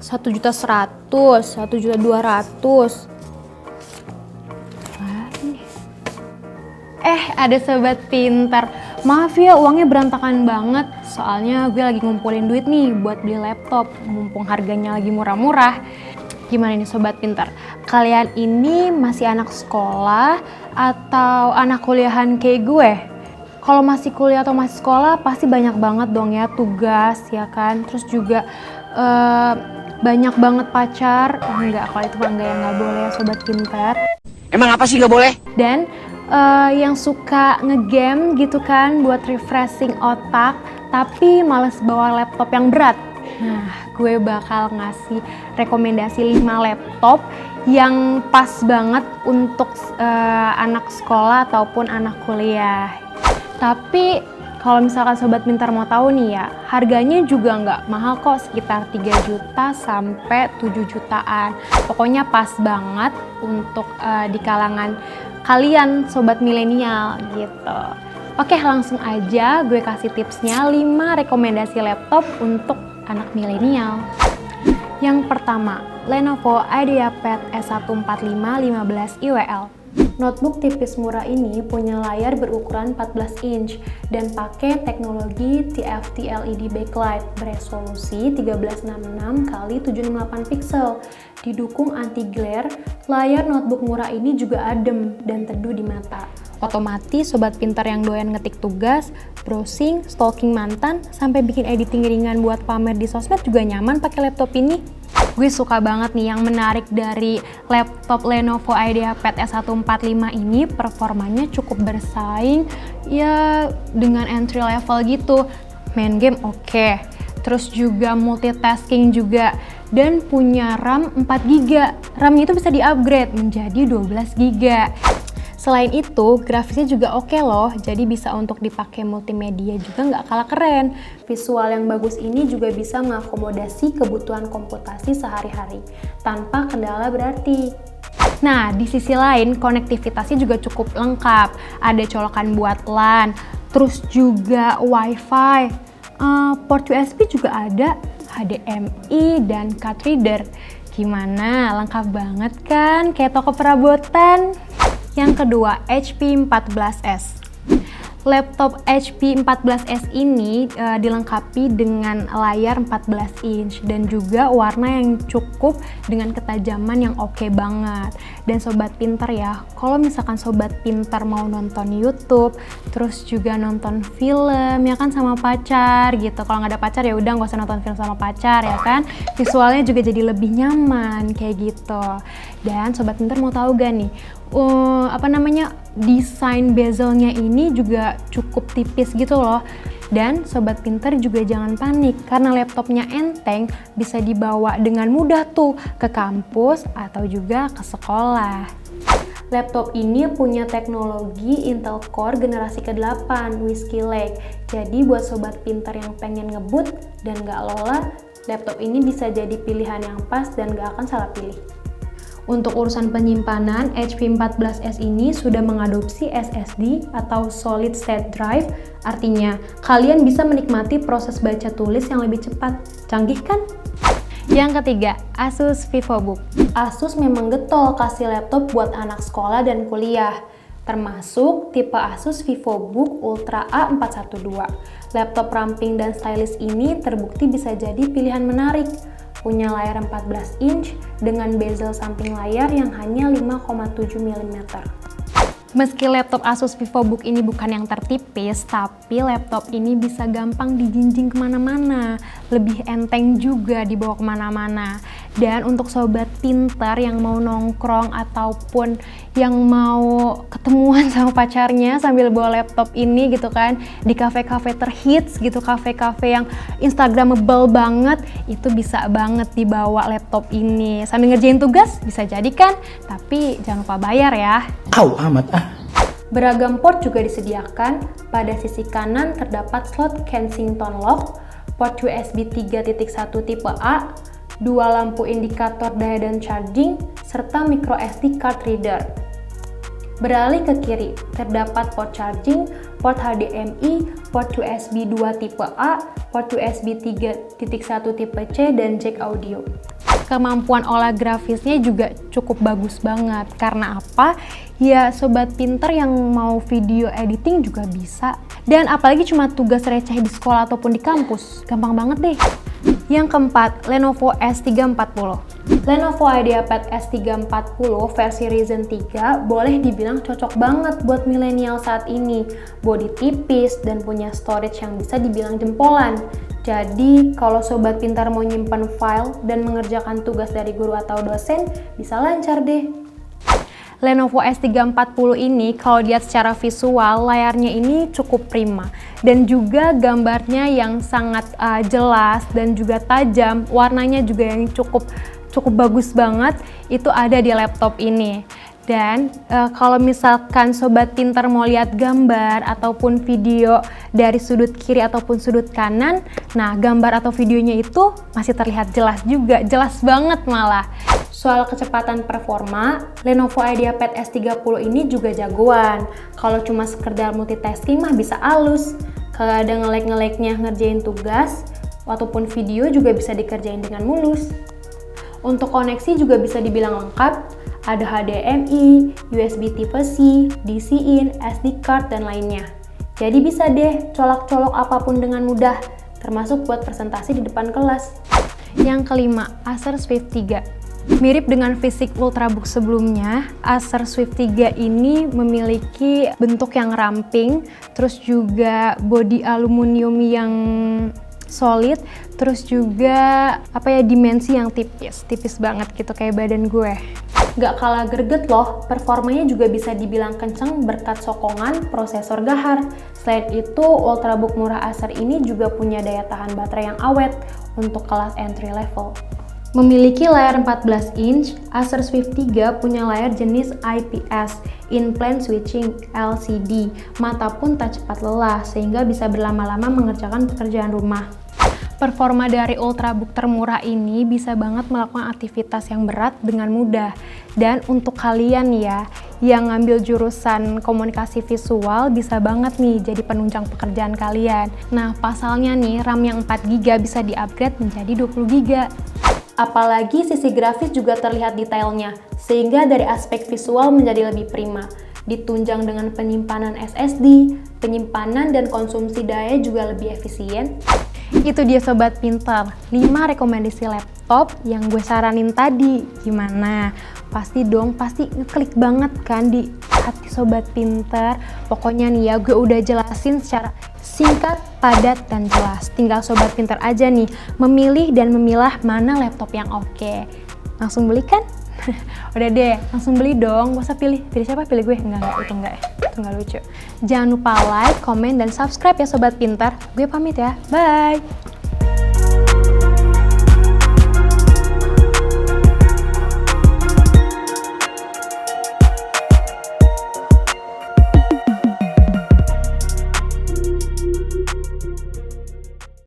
1.100.000, 1.200.000. Ada sobat pintar. Maaf ya, uangnya berantakan banget. Soalnya gue lagi ngumpulin duit nih buat beli laptop, mumpung harganya lagi murah-murah. Gimana nih sobat pintar? Kalian ini masih anak sekolah atau anak kuliahan kayak gue? Kalau masih kuliah atau masih sekolah pasti banyak banget dong ya tugas ya kan. Terus juga banyak banget pacar. Enggak, kalau itu enggak, ya nggak boleh ya sobat pintar. Emang apa sih nggak boleh? Dan yang suka ngegame gitu kan buat refreshing otak tapi males bawa laptop yang berat. Nah, gue bakal ngasih rekomendasi 5 laptop yang pas banget untuk anak sekolah ataupun anak kuliah. Tapi kalau misalkan sobat pintar mau tahu nih ya, harganya juga nggak mahal kok, sekitar 3 juta sampai 7 jutaan. Pokoknya pas banget untuk di kalangan kalian sobat milenial gitu. Oke, langsung aja gue kasih tipsnya 5 rekomendasi laptop untuk anak milenial. Yang pertama, Lenovo IdeaPad S145 15 IWL. Notebook tipis murah ini punya layar berukuran 14 inch dan pakai teknologi TFT LED backlight beresolusi 1366x768 pixel. Didukung anti-glare, layar notebook murah ini juga adem dan teduh di mata. Otomatis sobat pintar yang doyan ngetik tugas, browsing, stalking mantan, sampai bikin editing ringan buat pamer di sosmed juga nyaman pakai laptop ini. Gue suka banget nih yang menarik dari laptop Lenovo IdeaPad S145 ini, performanya cukup bersaing ya dengan entry level gitu. Main game oke. Terus juga multitasking juga, dan punya RAM 4GB. RAM-nya itu bisa di-upgrade menjadi 12GB. Selain itu, grafisnya juga oke loh, jadi bisa untuk dipakai multimedia juga nggak kalah keren. Visual yang bagus ini juga bisa mengakomodasi kebutuhan komputasi sehari-hari, tanpa kendala berarti. Nah, di sisi lain, konektivitasnya juga cukup lengkap. Ada colokan buat LAN, terus juga WiFi, port USB juga ada, HDMI, dan card reader. Gimana? Lengkap banget kan? Kayak toko perabotan. Yang kedua, HP 14S. Laptop HP 14S ini dilengkapi dengan layar 14 inch dan juga warna yang cukup dengan ketajaman yang oke banget. Dan sobat pintar ya, kalau misalkan sobat pintar mau nonton YouTube, terus juga nonton film ya kan sama pacar gitu. Kalau nggak ada pacar ya udah nggak usah nonton film sama pacar ya kan. Visualnya juga jadi lebih nyaman kayak gitu. Dan sobat pintar mau tahu gak nih? Desain bezelnya ini juga cukup tipis gitu loh. Dan sobat pintar juga jangan panik karena laptopnya enteng, bisa dibawa dengan mudah tuh ke kampus atau juga ke sekolah. Laptop ini punya teknologi Intel Core generasi ke-8 with Skylake. Jadi buat sobat pintar yang pengen ngebut dan gak lola, laptop ini bisa jadi pilihan yang pas dan gak akan salah pilih. Untuk urusan penyimpanan, HP 14S ini sudah mengadopsi SSD atau Solid State Drive, artinya kalian bisa menikmati proses baca tulis yang lebih cepat. Canggih kan? Yang ketiga, Asus VivoBook. Asus memang getol kasih laptop buat anak sekolah dan kuliah, termasuk tipe Asus VivoBook Ultra A412. Laptop ramping dan stylish ini terbukti bisa jadi pilihan menarik. Punya layar 14 inch dengan bezel samping layar yang hanya 5,7 mm. Meski laptop Asus VivoBook ini bukan yang tertipis, tapi laptop ini bisa gampang dijinjing kemana-mana, lebih enteng juga dibawa kemana-mana. Dan untuk sobat pintar yang mau nongkrong ataupun yang mau ketemuan sama pacarnya sambil bawa laptop ini gitu kan, di kafe-kafe terhits gitu, kafe-kafe yang instagramable banget, itu bisa banget dibawa laptop ini. Sambil ngerjain tugas bisa jadi kan, tapi jangan lupa bayar ya. Au amat ah. Beragam port juga disediakan. Pada sisi kanan terdapat slot Kensington lock, port USB 3.1 tipe A, 2 lampu indikator daya dan charging, serta micro SD card reader. Beralih ke kiri, terdapat port charging, port HDMI, port USB 2 tipe A, port USB 3.1 tipe C, dan jack audio. Kemampuan olah grafisnya juga cukup bagus banget. Karena apa? Ya sobat pinter yang mau video editing juga bisa. Dan apalagi cuma tugas receh di sekolah ataupun di kampus, gampang banget deh. Yang keempat, Lenovo S340. Lenovo IdeaPad S340 versi Ryzen 3 boleh dibilang cocok banget buat milenial saat ini. Bodi tipis dan punya storage yang bisa dibilang jempolan. Jadi, kalau sobat pintar mau nyimpan file dan mengerjakan tugas dari guru atau dosen, bisa lancar deh. Lenovo S340 ini kalau dilihat secara visual, layarnya ini cukup prima. Dan juga gambarnya yang sangat jelas dan juga tajam, warnanya juga yang cukup bagus banget, itu ada di laptop ini. Dan kalau misalkan sobat pintar mau lihat gambar ataupun video dari sudut kiri ataupun sudut kanan, nah gambar atau videonya itu masih terlihat jelas juga, jelas banget malah. Soal kecepatan performa, Lenovo IdeaPad S30 ini juga jagoan. Kalau cuma sekedar multitasking mah bisa halus. Kalau ada nge-lag-nge-lagnya ngerjain tugas, ataupun video juga bisa dikerjain dengan mulus. Untuk koneksi juga bisa dibilang lengkap, ada HDMI, USB tipe C, DC-in, SD card, dan lainnya. Jadi bisa deh colok-colok apapun dengan mudah, termasuk buat presentasi di depan kelas. Yang kelima, Acer Swift 3. Mirip dengan fisik Ultrabook sebelumnya, Acer Swift 3 ini memiliki bentuk yang ramping, terus juga bodi aluminium yang solid, terus juga dimensi yang tipis banget gitu kayak badan gue. Gak kalah greget loh, performanya juga bisa dibilang kenceng berkat sokongan prosesor Gahar. Selain itu, Ultrabook murah Acer ini juga punya daya tahan baterai yang awet untuk kelas entry level. Memiliki layar 14 inch, Acer Swift 3 punya layar jenis IPS, In-Plane Switching LCD. Mata pun tak cepat lelah, sehingga bisa berlama-lama mengerjakan pekerjaan rumah. Performa dari Ultrabook termurah ini bisa banget melakukan aktivitas yang berat dengan mudah. Dan untuk kalian ya, yang ngambil jurusan komunikasi visual bisa banget nih jadi penunjang pekerjaan kalian. Nah, pasalnya nih, RAM yang 4GB bisa di-upgrade menjadi 20GB. Apalagi sisi grafis juga terlihat detailnya, sehingga dari aspek visual menjadi lebih prima. Ditunjang dengan penyimpanan SSD, penyimpanan dan konsumsi daya juga lebih efisien. Itu dia sobat pintar, 5 rekomendasi laptop yang gue saranin tadi. Gimana? Pasti ngeklik banget kan di hati sobat pintar. Pokoknya nih ya, gue udah jelasin secara singkat, padat, dan jelas. Tinggal sobat pintar aja nih memilih dan memilah mana laptop yang oke. Langsung beli kan? Udah deh, langsung beli dong. Gak usah pilih siapa, pilih gue. Enggak, itu nggak lucu. Jangan lupa like, komen, dan subscribe ya sobat pintar. Gue pamit ya, bye!